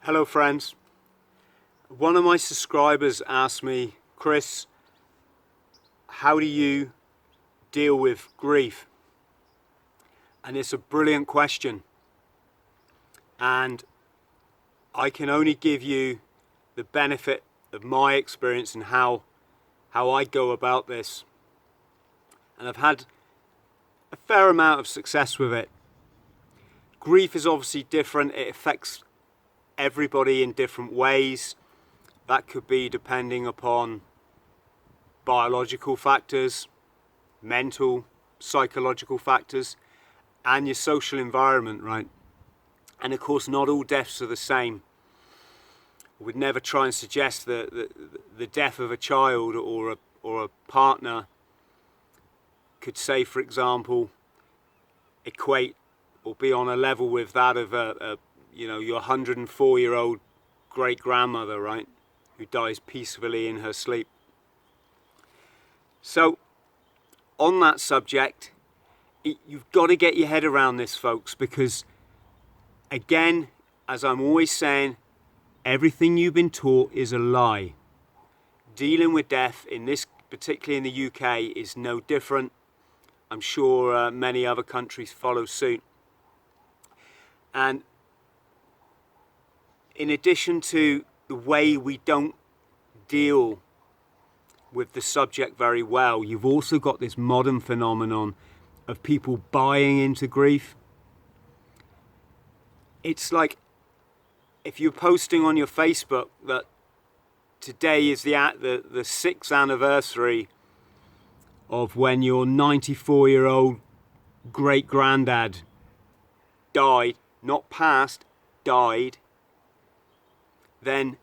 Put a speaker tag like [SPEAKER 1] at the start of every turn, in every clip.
[SPEAKER 1] Hello friends. One of my subscribers asked me, Chris, how do you deal with grief? And it's a brilliant question. And I can only give you the benefit of my experience and how I go about this. And I've had a fair amount of success with it. Grief is obviously different. It affects everybody in different ways. That could be depending upon biological factors, mental, psychological factors, and your social environment, right? And of course, not all deaths are the same. We'd never try and suggest that the death of a child or a partner could, say, for example, equate or be on a level with that of your 104-year-old great-grandmother, right, who dies peacefully in her sleep. So, on that subject, you've got to get your head around this, folks, because, again, as I'm always saying, everything you've been taught is a lie. Dealing with death, particularly in the UK, is no different. I'm sure many other countries follow suit. And in addition to the way we don't deal with the subject very well, you've also got this modern phenomenon of people buying into grief. It's like if you're posting on your Facebook that today is the 6th anniversary of when your 94-year-old great-granddad died, not passed, died, then,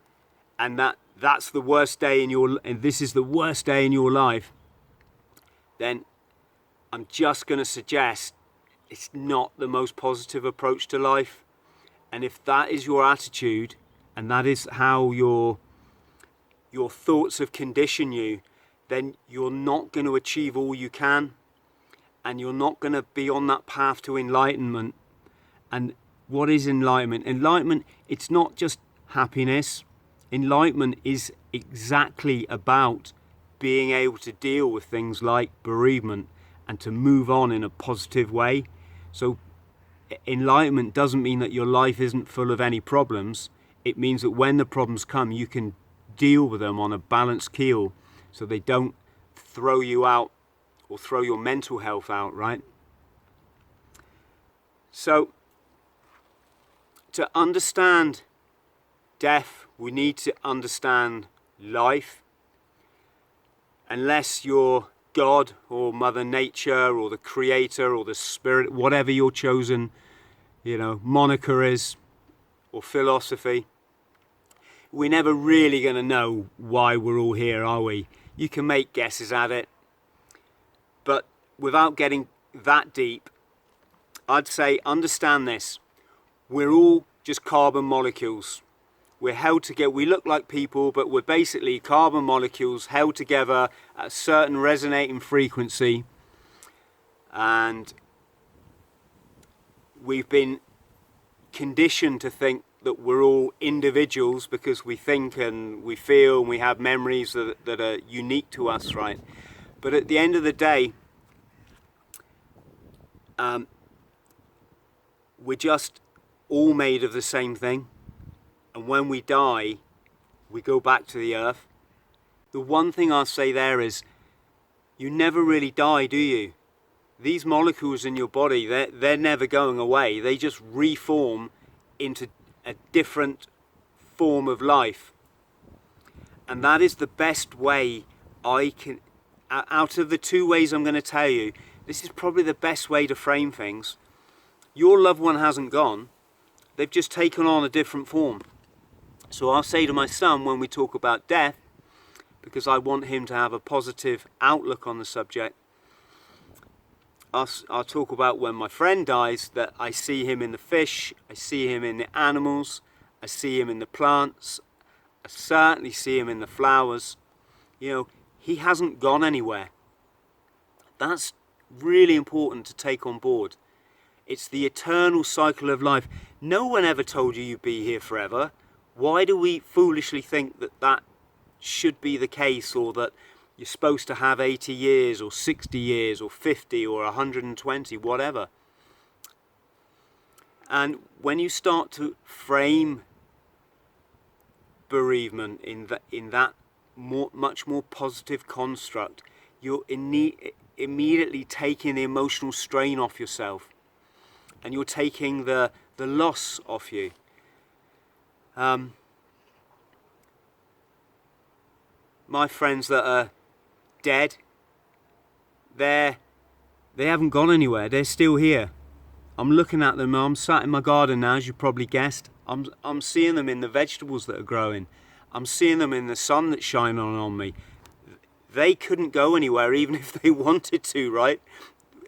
[SPEAKER 1] and that's the worst day and this is the worst day in your life, then I'm just going to suggest it's not the most positive approach to life. And if that is your attitude, and that is how your thoughts have conditioned you, then you're not going to achieve all you can, and you're not going to be on that path to enlightenment. And what is enlightenment? Enlightenment, it's not just happiness. Enlightenment is exactly about being able to deal with things like bereavement and to move on in a positive way. So enlightenment doesn't mean that your life isn't full of any problems. It means that when the problems come, you can deal with them on a balanced keel so they don't throw you out or throw your mental health out, right? So to understand death, we need to understand life. Unless you're God or Mother Nature or the Creator or the Spirit, whatever your chosen, moniker is, or philosophy, we're never really going to know why we're all here, are we? You can make guesses at it, but without getting that deep, I'd say understand this. We're all just carbon molecules. We're held together. We look like people, but we're basically carbon molecules held together at a certain resonating frequency. And we've been conditioned to think that we're all individuals because we think and we feel and we have memories that are unique to us, right? But at the end of the day, we're just all made of the same thing. And when we die, we go back to the earth. The one thing I'll say there is, you never really die, do you? These molecules in your body, they're never going away. They just reform into a different form of life. And that is the best way I can, out of the two ways I'm going to tell you, this is probably the best way to frame things. Your loved one hasn't gone. They've just taken on a different form. So I'll say to my son when we talk about death, because I want him to have a positive outlook on the subject, I'll talk about when my friend dies, that I see him in the fish, I see him in the animals, I see him in the plants, I certainly see him in the flowers. He hasn't gone anywhere. That's really important to take on board. It's the eternal cycle of life. No one ever told you you'd be here forever. Why do we foolishly think that that should be the case, or that you're supposed to have 80 years or 60 years or 50 or 120, whatever? And when you start to frame bereavement in that much more positive construct, you're immediately taking the emotional strain off yourself, and you're taking the loss off you. My friends that are dead, they haven't gone anywhere. They're still here. I'm looking at them. I'm sat in my garden now, as you probably guessed. I'm seeing them in the vegetables that are growing. I'm seeing them in the sun that's shining on me. They couldn't go anywhere even if they wanted to, right?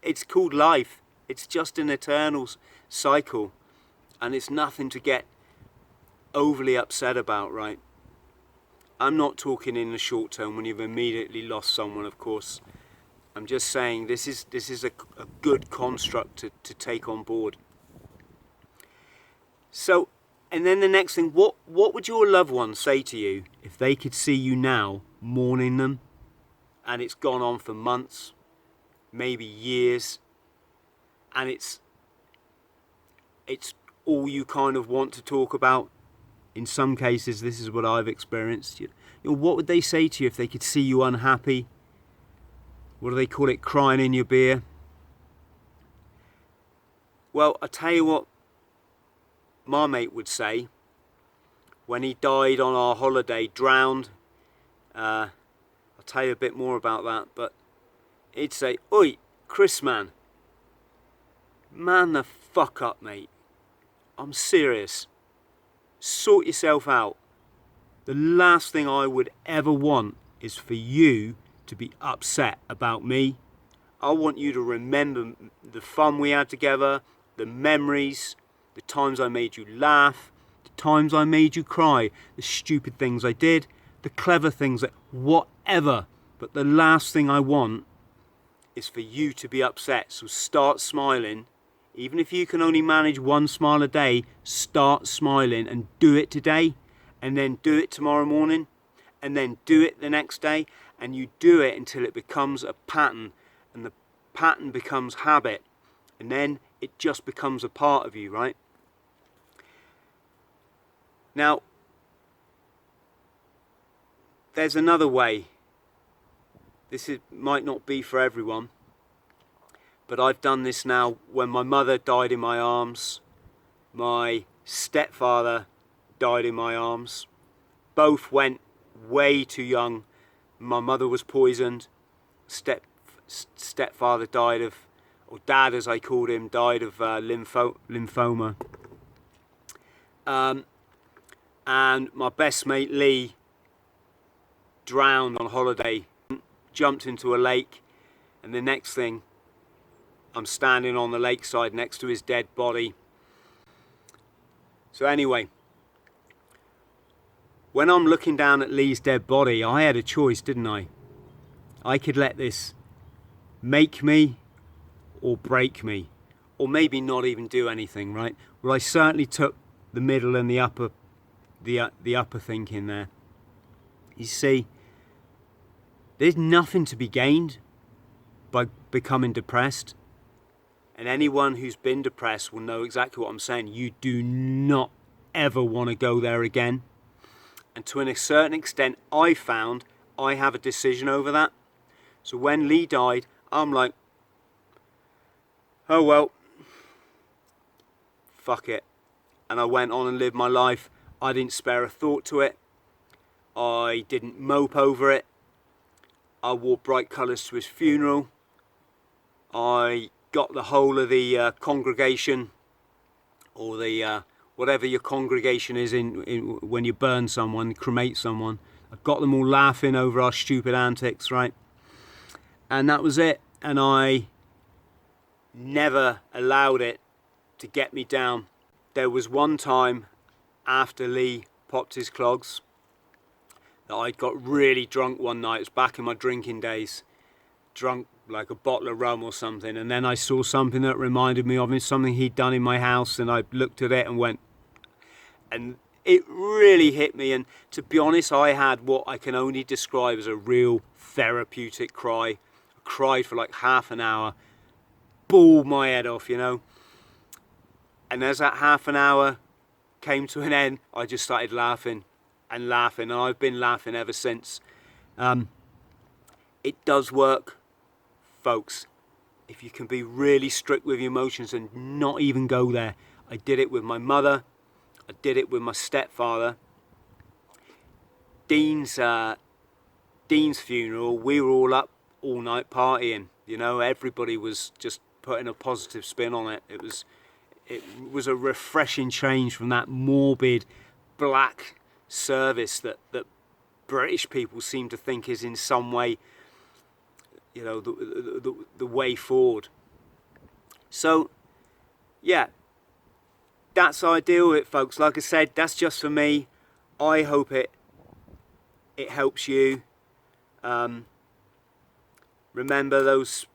[SPEAKER 1] It's called life. It's just an eternal cycle, and it's nothing to get overly upset about, right? I'm not talking in the short term when you've immediately lost someone, of course. I'm just saying this is a good construct to take on board. So, and then the next thing, what would your loved ones say to you if they could see you now mourning them, and it's gone on for months, maybe years, and it's all you kind of want to talk about? In some cases, this is what I've experienced. You know, what would they say to you if they could see you unhappy? What do they call it? Crying in your beer? Well, I tell you what my mate would say when he died on our holiday, drowned. I'll tell you a bit more about that, but he'd say, "Oi, Chris, man the fuck up, mate. I'm serious. Sort yourself out. The last thing I would ever want is for you to be upset about me. I want you to remember the fun we had together, the memories, the times I made you laugh, the times I made you cry, the stupid things I did, the clever things, whatever. But the last thing I want is for you to be upset. So start smiling. Even if you can only manage one smile a day, start smiling and do it today, and then do it tomorrow morning, and then do it the next day, and you do it until it becomes a pattern, and the pattern becomes habit, and then it just becomes a part of you, right? Now, there's another way. This might not be for everyone, but I've done this now. When my mother died in my arms, my stepfather died in my arms. Both went way too young. My mother was poisoned. Stepfather died of, or dad as I called him, died of lymphoma. And my best mate Lee drowned on holiday, jumped into a lake, and the next thing, I'm standing on the lakeside next to his dead body. So anyway, when I'm looking down at Lee's dead body, I had a choice, didn't I? I could let this make me or break me, or maybe not even do anything, right? Well, I certainly took the middle and the upper thinking there. You see, there's nothing to be gained by becoming depressed. And anyone who's been depressed will know exactly what I'm saying. You do not ever want to go there again. And to a certain extent, I found I have a decision over that. So when Lee died, I'm like, oh well, fuck it. And I went on and lived my life. I didn't spare a thought to it. I didn't mope over it. I wore bright colours to his funeral. I got the whole of the congregation, or the whatever your congregation is in when you burn someone, cremate someone. I got them all laughing over our stupid antics, right? And that was it. And I never allowed it to get me down. There was one time after Lee popped his clogs that I got really drunk one night. It was back in my drinking days. Drunk like a bottle of rum or something, and then I saw something that reminded me of him, something he'd done in my house, and I looked at it and went, and it really hit me. And to be honest, I had what I can only describe as a real therapeutic cry. I cried for like half an hour, bawled my head off, you know. And as that half an hour came to an end, I just started laughing and laughing, and I've been laughing ever since. It does work, folks. If you can be really strict with your emotions and not even go there. I did it with my mother. I did it with my stepfather. Dean's funeral, we were all up all night partying. You know, everybody was just putting a positive spin on it. It was a refreshing change from that morbid black service that British people seem to think is in some way, you know, the way forward. So, yeah, that's how I deal with it, folks. Like I said, that's just for me. I hope it helps you. Remember those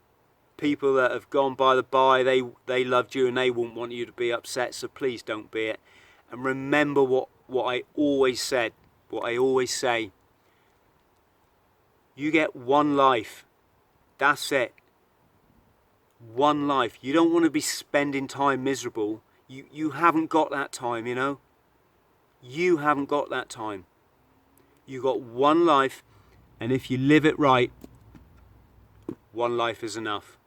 [SPEAKER 1] people that have gone by the by, they loved you and they wouldn't want you to be upset, so please don't be it. And remember what I always said, what I always say. You get one life. That's it. One life. You don't want to be spending time miserable. You haven't got that time, you know. You haven't got that time. You got one life, and if you live it right, one life is enough.